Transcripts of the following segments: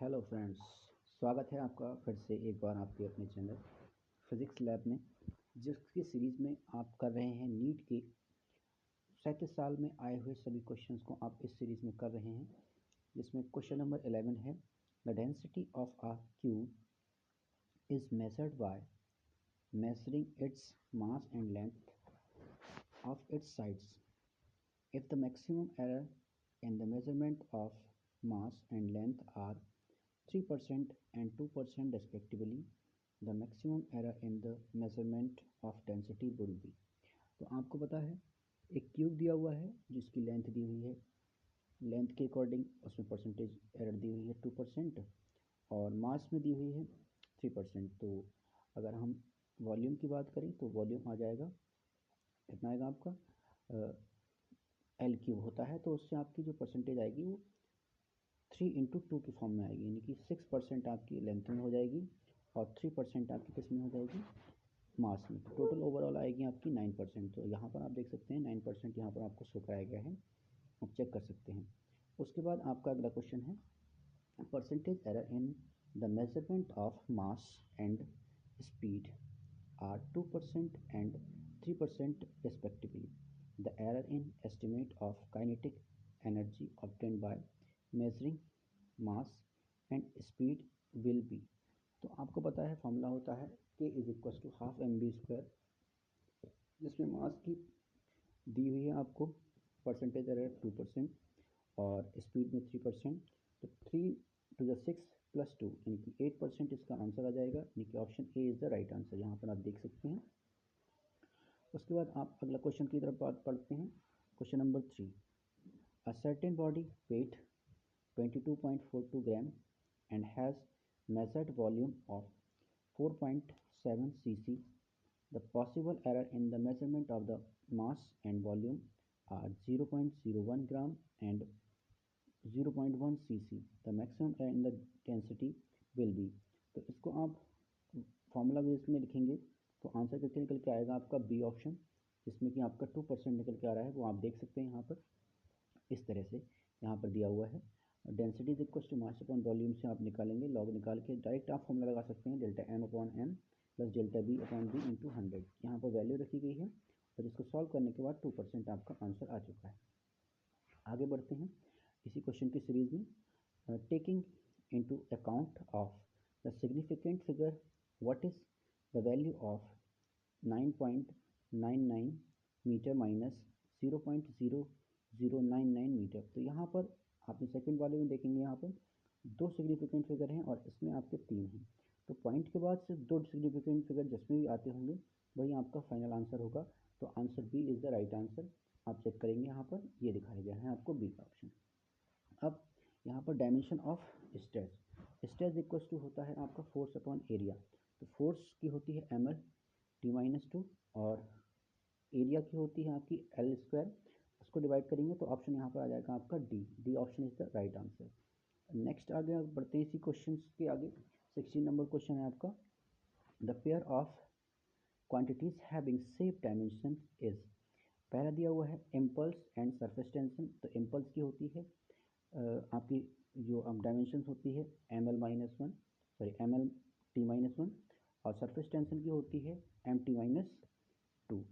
Hello friends, स्वागत है आपका फिर से एक बार आपके अपने चैनल फिज़िक्स लैब में, जिसकी सीरीज़ में आप कर रहे हैं नीट के 37 साल में आए हुए सभी क्वेश्चंस को आप इस सीरीज़ में कर रहे हैं, जिसमें क्वेश्चन नंबर 11 है। The density of a cube is measured by measuring its mass and length of its sides. If the maximum error in the measurement of mass and length are 3% and 2% respectively, the maximum error in the measurement of density would be। तो आपको पता है एक cube दिया हुआ है जिसकी length दी हुई है, लेंथ के अकॉर्डिंग उसमें परसेंटेज एरर दी हुई है 2% और मास में दी हुई है 3%। तो अगर हम वॉल्यूम की बात करें तो वॉल्यूम आ जाएगा, कितना आएगा आपका एल क्यूब होता है, तो उससे आपकी जो परसेंटेज आएगी वो 3 × 2 की फॉर्म में आएगी, यानी कि 6% आपकी लेंथ में हो जाएगी और 3% आपकी किस में हो जाएगी, मास में। तो टोटल ओवरऑल आएगी आपकी 9%। तो यहाँ पर आप देख सकते हैं 9% यहाँ पर आपको शो कराया गया है, आप चेक कर सकते हैं। उसके बाद आपका अगला क्वेश्चन है percentage error in the measurement of mass and speed are 2% and 3% respectively. The error in estimate of kinetic energy obtained by measuring mass and speed will be। तो आपको पता है फॉर्मूला होता है k = ½ mv², जिसमें मास की दी हुई है आपको परसेंटेज एरर 2% और स्पीड में 3%। तो 3 × 6 + 2 यानी कि 8% इसका आंसर आ जाएगा, यानी कि option A is the right answer, यहाँ पर आप देख सकते हैं। उसके बाद आप अगला क्वेश्चन की तरफ बात पढ़ते हैं। Question number 3, a certain body weight 22.42 gram and has measured volume of 4.7 cc. The possible error in the measurement of the mass and volume are 0.01 gram and 0.1 cc. The maximum error in the density will be। तो इसको आप formula base में लिखेंगे तो answer कितने निकल के आएगा आपका बी ऑप्शन, जिसमें कि आपका 2% निकल के आ रहा है, वो आप देख सकते हैं यहाँ पर इस तरह से यहाँ पर दिया हुआ है। Density is equal to mass upon volume से आप निकालेंगे, लॉग निकाल के डायरेक्ट आप फॉर्मूला लगा सकते हैं delta M upon M plus delta B upon B into 100। यहाँ पर वैल्यू रखी गई है और इसको सॉल्व करने के बाद 2% आपका आंसर आ चुका है। आगे बढ़ते हैं इसी क्वेश्चन की सीरीज में। Taking into account of the significant figure, what is the value of 9.99 meter minus 0.0099 meter. तो यहाँ पर आपने सेकंड वाले में देखेंगे, यहाँ पर दो सिग्निफिकेंट फिगर हैं और इसमें आपके 3 हैं। तो पॉइंट के बाद से दो सिग्निफिकेंट फिगर जिसमें भी आते होंगे वही आपका फाइनल आंसर होगा। तो answer B is the right answer. आप चेक करेंगे, यहाँ पर ये दिखाया गया है आपको बी का ऑप्शन। अब यहाँ पर dimension of stress, stress equals to होता है आपका फोर्स अपॉन एरिया। तो फोर्स की होती है ml t-2 और एरिया की होती है आपकी L²। उसको डिवाइड करेंगे तो ऑप्शन यहाँ पर आ जाएगा आपका D option is the right answer. Next आगे बढ़ते हैं इसी क्वेश्चन के आगे। 16 नंबर क्वेश्चन है आपका, the pair of quantities having same dimension is. पहला दिया हुआ है इम्पल्स एंड सरफेस टेंशन। तो इम्पल्स की होती है आपकी जो अब डायमेंशन होती है ml t-1 और सरफेस टेंशन की होती है mt-2,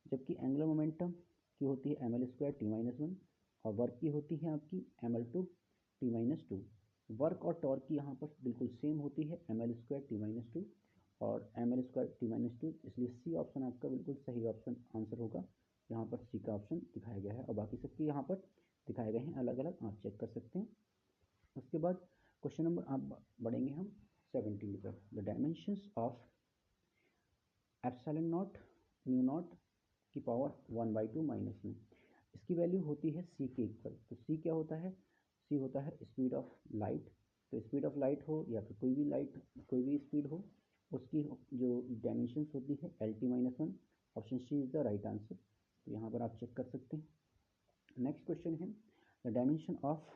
जबकि एंगुलर मोमेंटम की होती है ml² t-1 और वर्क की होती है आपकी ml2 t-2। वर्क और टॉर्क की यहाँ पर बिल्कुल सेम होती है ml² t-2 और ml² t-2, इसलिए सी ऑप्शन आपका बिल्कुल सही ऑप्शन आंसर होगा। यहाँ पर सी का ऑप्शन दिखाया गया है और बाकी सबके यहाँ पर दिखाए गए हैं अलग अलग, आप चेक कर सकते हैं। उसके बाद क्वेश्चन नंबर आप बढ़ेंगे हम 17 की तरफ। The dimensions of epsilon not mu naught की पावर 1/2 माइनस में, इसकी वैल्यू होती है सी के इक्वल। तो सी क्या होता है, सी होता है स्पीड ऑफ लाइट। तो स्पीड ऑफ लाइट हो या फिर कोई भी लाइट कोई भी स्पीड हो, उसकी जो डायमेंशंस होती है LT-1। Option C is the right answer. तो यहाँ पर आप चेक कर सकते हैं। नेक्स्ट क्वेश्चन है the dimension of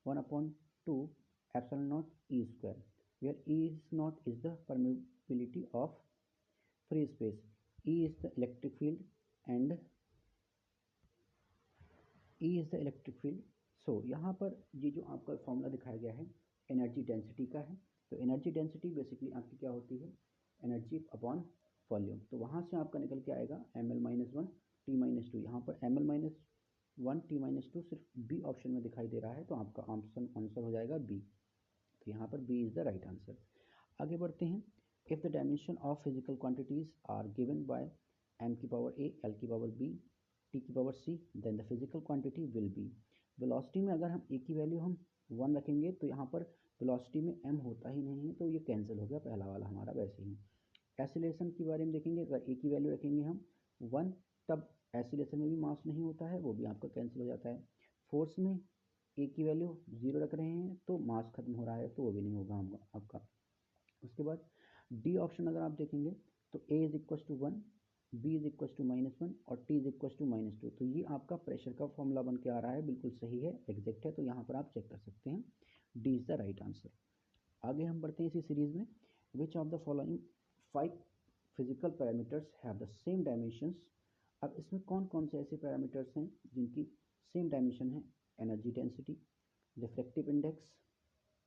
1/2 epsilon naught E², where E0 is the permeability of free space, E is the electric field and E is the electric field। सो यहाँ पर ये जो आपका फॉर्मूला दिखाया गया है एनर्जी डेंसिटी का है। तो एनर्जी डेंसिटी बेसिकली आपकी क्या होती है, एनर्जी अपॉन वॉल्यूम। तो वहाँ से आपका निकल के आएगा ml-1 T-2। यहाँ पर ml-1 T-2 सिर्फ बी ऑप्शन में दिखाई दे रहा है, तो आपका आंसर हो जाएगा बी। तो यहाँ पर B is the right answer. आगे बढ़ते हैं। If the dimension of physical quantities are given by m की पावर a, l की पावर b, t की power c, then the physical quantity will be. Velocity में अगर हम a की वैल्यू हम 1 रखेंगे तो यहाँ पर वेलोसिटी में m होता ही नहीं है, तो ये कैंसिल हो गया पहला वाला हमारा। वैसे ही एसिलेशन के बारे में देखेंगे, अगर a की वैल्यू रखेंगे हम 1, तब एसिलेशन में भी मास नहीं होता है, वो भी आपका कैंसिल हो जाता है। फोर्स में a की वैल्यू 0 रख रहे हैं तो मास खत्म हो रहा है, तो वो भी नहीं होगा आपका। उसके बाद डी ऑप्शन अगर आप देखेंगे तो a is equal to 1, b is equal to -1 और t इज इक्वल टू -2। तो ये आपका प्रेशर का फॉर्मूला बन के आ रहा है, बिल्कुल सही है, एग्जैक्ट है। तो यहाँ पर आप चेक कर सकते हैं, D is the right answer. आगे हम बढ़ते हैं इसी सीरीज़ में। Which of the following 5 physical parameters have the same dimensions. अब इसमें कौन कौन से ऐसे पैरामीटर्स हैं जिनकी सेम डायमेंशन है? Energy density, refractive index,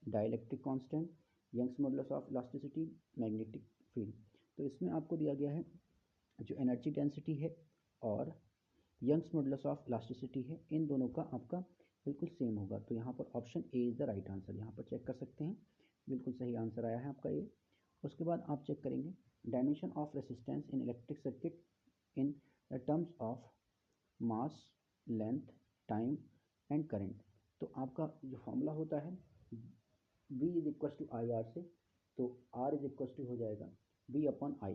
dielectric constant, young's modulus of elasticity, magnetic field. तो इसमें आपको दिया गया है जो एनर्जी डेंसिटी है और यंग्स मॉडुलस ऑफ इलास्टिसिटी है, इन दोनों का आपका बिल्कुल सेम होगा। तो यहाँ पर option A is the right answer. यहाँ पर चेक कर सकते हैं, बिल्कुल सही आंसर आया है आपका ये। उसके बाद आप चेक करेंगे dimension of resistance in electric circuit in the terms of mass, length, time and current. तो आपका जो फॉर्मूला होता है V is equal to I R से, तो R इज इक्वल टू हो जाएगा V अपॉन आई।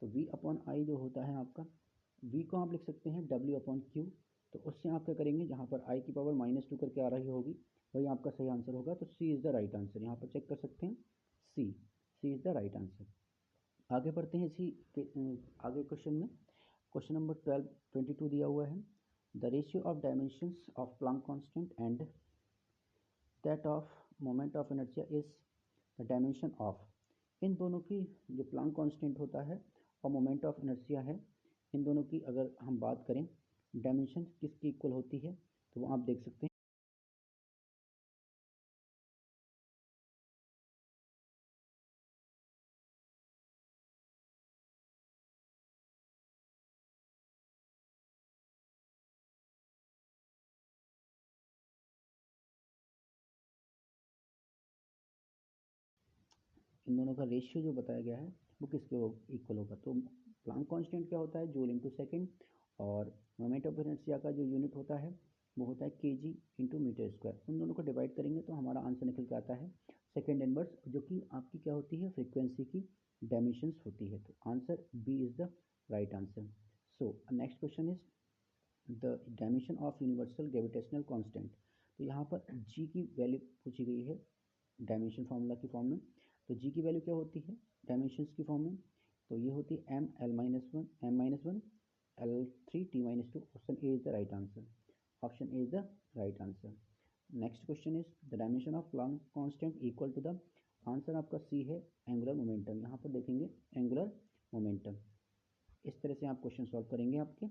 तो V अपॉन आई जो होता है आपका, V को आप लिख सकते हैं W अपॉन क्यू। तो उससे आप क्या करेंगे, जहाँ पर I की पावर -2 करके आ रही होगी वही आपका सही आंसर होगा। तो C is the right answer. यहाँ पर चेक कर सकते हैं, C is the right answer. आगे बढ़ते हैं इसी के आगे क्वेश्चन में। क्वेश्चन नंबर 22 दिया हुआ है, the ratio of dimensions of Planck constant and that of moment of inertia is the dimension of. इन दोनों की जो प्लैंक कांस्टेंट होता है और मोमेंट ऑफ इनर्शिया है, इन दोनों की अगर हम बात करें डायमेंशन किसकी इक्वल होती है, तो वो आप देख सकते हैं। इन दोनों का रेशियो जो बताया गया है वो किसके इक्वल होगा। तो प्लैंक कांस्टेंट क्या होता है, जूल इंटू सेकेंड, और मोमेंट ऑफ इनर्शिया का जो यूनिट होता है वो होता है केजी इंटू मीटर स्क्वायर। उन दोनों को डिवाइड करेंगे तो हमारा आंसर निकल के आता है सेकेंड इनवर्स, जो कि आपकी क्या होती है, फ्रीक्वेंसी की डायमेंशंस होती है। तो answer B is the right answer. So next question is the dimension of universal gravitational constant. तो यहाँ पर जी की वैल्यू पूछी गई है डायमेंशन फार्मूला की फॉर्म में। तो जी की वैल्यू क्या होती है डायमेंशंस की फॉर्म में, तो ये होती है m l3 t-2। Option A is the right answer. Option A is the right answer. Next question is the dimension of Planck constant equal to the, answer आपका सी है एंगुलर मोमेंटम। यहाँ पर देखेंगे एंगुलर मोमेंटम। इस तरह से आप question solve करेंगे आपके।